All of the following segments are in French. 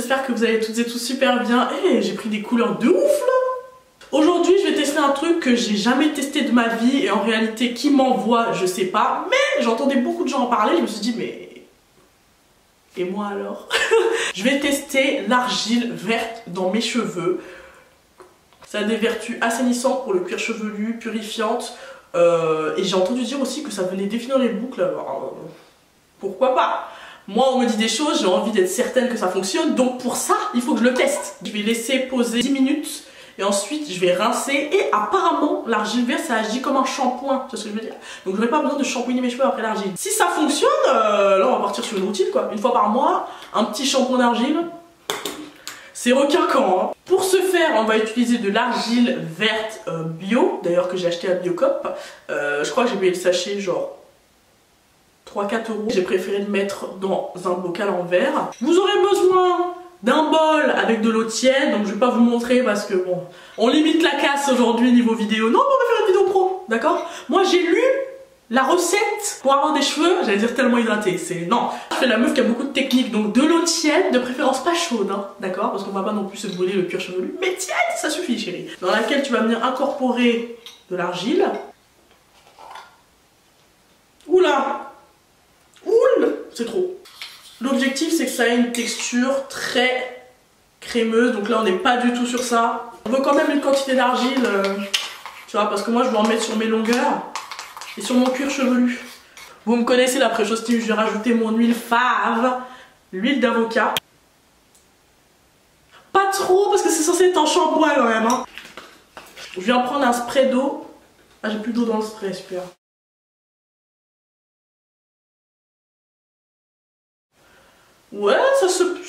j'espère que vous allez toutes et tous super bien. Et j'ai pris des couleurs de ouf là. Aujourd'hui je vais tester un truc que j'ai jamais testé de ma vie et en réalité qui m'envoie je sais pas, mais j'entendais beaucoup de gens en parler, je me suis dit mais... Et moi alors? Je vais tester l'argile verte dans mes cheveux. Ça a des vertus assainissantes pour le cuir chevelu, purifiantes. Et j'ai entendu dire aussi que ça venait définir les boucles. Alors, pourquoi pas? Moi on me dit des choses, j'ai envie d'être certaine que ça fonctionne. Donc pour ça, il faut que je le teste. Je vais laisser poser 10 minutes. Et ensuite je vais rincer. Et apparemment l'argile verte ça agit comme un shampoing. Tu vois ce que je veux dire? Donc j'aurai pas besoin de shampouiner mes cheveux après l'argile. Si ça fonctionne, là on va partir sur une routine quoi. Une fois par mois, un petit shampoing d'argile. C'est requinquant hein. Pour ce faire on va utiliser de l'argile verte bio. D'ailleurs que j'ai acheté à Biocop. Je crois que j'ai payé le sachet genre 3-4 euros. J'ai préféré le mettre dans un bocal en verre. Vous aurez besoin d'un bol avec de l'eau tiède, donc je vais pas vous montrer parce que bon, on limite la casse aujourd'hui niveau vidéo. Non, on va faire une vidéo pro, d'accord? Moi j'ai lu la recette pour avoir des cheveux, j'allais dire tellement hydratés, c'est non. Je fais la meuf qui a beaucoup de techniques, donc de l'eau tiède, de préférence pas chaude, hein, d'accord? Parce qu'on va pas non plus se brûler le cuir chevelu, mais tiède, ça suffit chérie. Dans laquelle tu vas venir incorporer de l'argile. Oula! Oula! C'est trop. L'objectif c'est que ça ait une texture très crémeuse, donc là on n'est pas du tout sur ça. On veut quand même une quantité d'argile, tu vois, parce que moi je veux en mettre sur mes longueurs et sur mon cuir chevelu. Vous me connaissez la pré-chose team, je vais rajouter mon huile fave, l'huile d'avocat. Pas trop parce que c'est censé être un shampoing quand même. Hein. Je viens prendre un spray d'eau. Ah j'ai plus d'eau dans le spray, super. Ouais, ça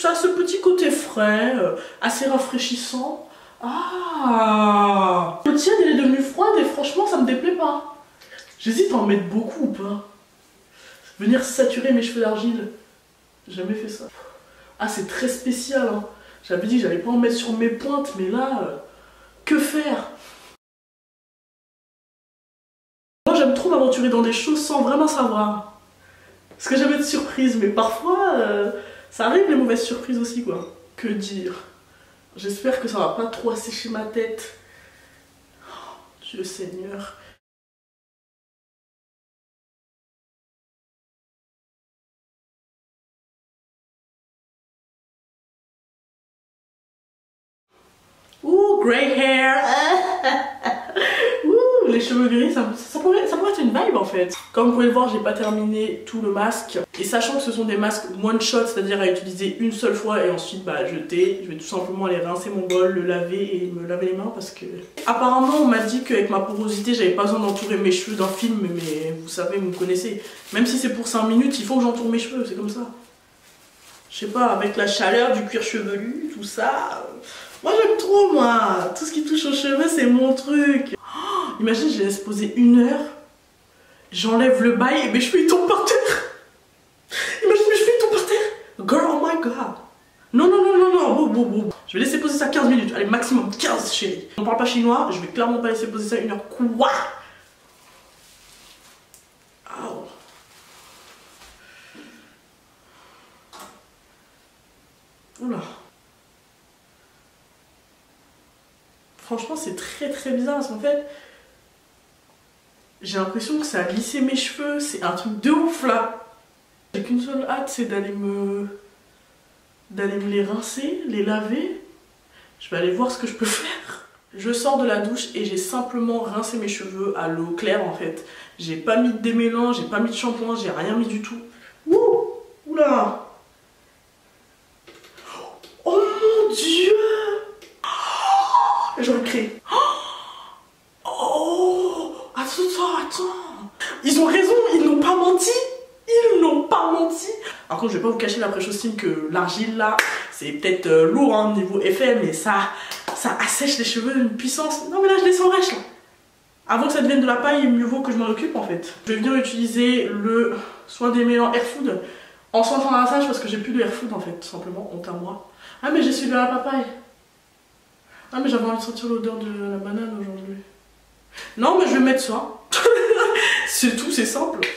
a ce petit côté frais, assez rafraîchissant. Ah! L'eau tiède elle est devenue froide et franchement ça me déplaît pas. J'hésite à en mettre beaucoup ou pas. Venir saturer mes cheveux d'argile. J'ai jamais fait ça. Ah c'est très spécial hein. J'avais dit que j'allais pas en mettre sur mes pointes mais là, que faire? Moi j'aime trop m'aventurer dans des choses sans vraiment savoir. Parce que j'aime être surprise mais parfois... ça arrive les mauvaises surprises aussi quoi. Que dire? J'espère que ça va pas trop assécher ma tête. Oh, Dieu Seigneur. Ouh, grey hair. Ouh, les cheveux gris, ça pourrait être une vibe en fait. Comme vous pouvez le voir, j'ai pas terminé tout le masque. Et sachant que ce sont des masques one shot, c'est-à-dire à utiliser une seule fois et ensuite bah jeter, je vais tout simplement aller rincer mon bol, le laver et me laver les mains parce que... Apparemment on m'a dit qu'avec ma porosité, j'avais pas besoin d'entourer mes cheveux d'un film, mais vous savez, vous me connaissez. Même si c'est pour 5 minutes, il faut que j'entoure mes cheveux, c'est comme ça. Je sais pas, avec la chaleur du cuir chevelu, tout ça... Moi j'aime trop moi, tout ce qui touche aux cheveux c'est mon truc. Oh, imagine je laisse poser 1 heure, j'enlève le bail et mes cheveux ils tombent par terre. Imagine mes cheveux ils tombent par terre. Girl oh my god. Non non non non non, bon. Je vais laisser poser ça 15 minutes, allez maximum 15 chérie. On parle pas chinois, je vais clairement pas laisser poser ça 1 heure. Quoi? Oh. Oula. Franchement c'est très bizarre parce qu'en fait j'ai l'impression que ça a lissé mes cheveux, c'est un truc de ouf là. J'ai qu'une seule hâte, c'est d'aller me les rincer, les laver. Je vais aller voir ce que je peux faire. Je sors de la douche et j'ai simplement rincé mes cheveux à l'eau claire en fait. J'ai pas mis de démêlant, j'ai pas mis de shampoing, j'ai rien mis du tout. Ouh, oula. Oh mon dieu. J'aurais crié. Oh, attends. Ils ont raison, ils n'ont pas menti. Ils n'ont pas menti. Par contre, je vais pas vous cacher la pré-chose team que l'argile là, c'est peut-être lourd hein, niveau effet, mais ça assèche les cheveux d'une puissance. Non mais là, je les sens rêches là. Avant que ça devienne de la paille, mieux vaut que je m'en occupe en fait. Je vais venir utiliser le soin démêlant Air Food en soin sans rinçage parce que j'ai plus de Air Food en fait, tout simplement, honte à moi. Ah mais j'ai celui de la papaye. Ah mais j'avais envie de sentir l'odeur de la banane aujourd'hui. Non mais je vais mettre ça. C'est tout, c'est simple.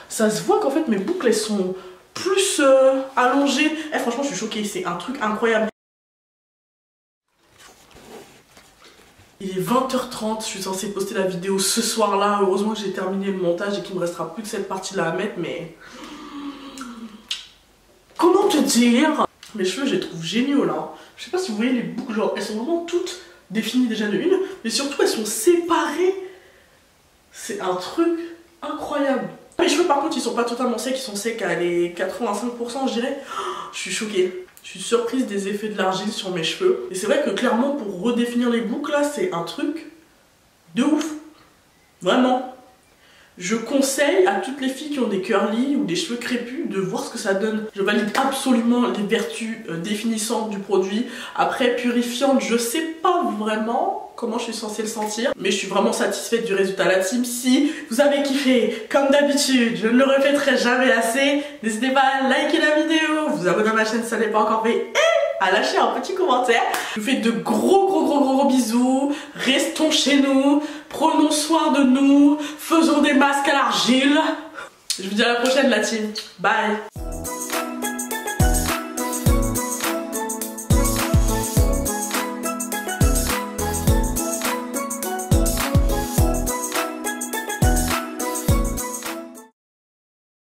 ça se voit qu'en fait mes boucles elles sont plus allongées. Eh, franchement je suis choquée, c'est un truc incroyable. Il est 20h30, je suis censée poster la vidéo ce soir là. Heureusement que j'ai terminé le montage et qu'il me restera plus que cette partie là à mettre, mais... Comment te dire? Mes cheveux je les trouve géniaux là. Je sais pas si vous voyez les boucles, genre elles sont vraiment toutes définies déjà de une, mais surtout elles sont séparées. C'est un truc incroyable. Mes cheveux par contre ils sont pas totalement secs, ils sont secs à les 85% je dirais. Je suis choquée. Je suis surprise des effets de l'argile sur mes cheveux. Et c'est vrai que clairement pour redéfinir les boucles là c'est un truc de ouf. Vraiment. Je conseille à toutes les filles qui ont des curly ou des cheveux crépus de voir ce que ça donne. Je valide absolument les vertus définissantes du produit. Après purifiante, je sais pas vraiment comment je suis censée le sentir, mais je suis vraiment satisfaite du résultat. La team, si vous avez kiffé, comme d'habitude, je ne le répéterai jamais assez, n'hésitez pas à liker la vidéo, vous abonner à ma chaîne si ça n'est pas encore fait et à lâcher un petit commentaire. Je vous fais de gros bisous, restons chez nous, prenons soin de nous, faisons des masques à l'argile. Je vous dis à la prochaine la team, bye.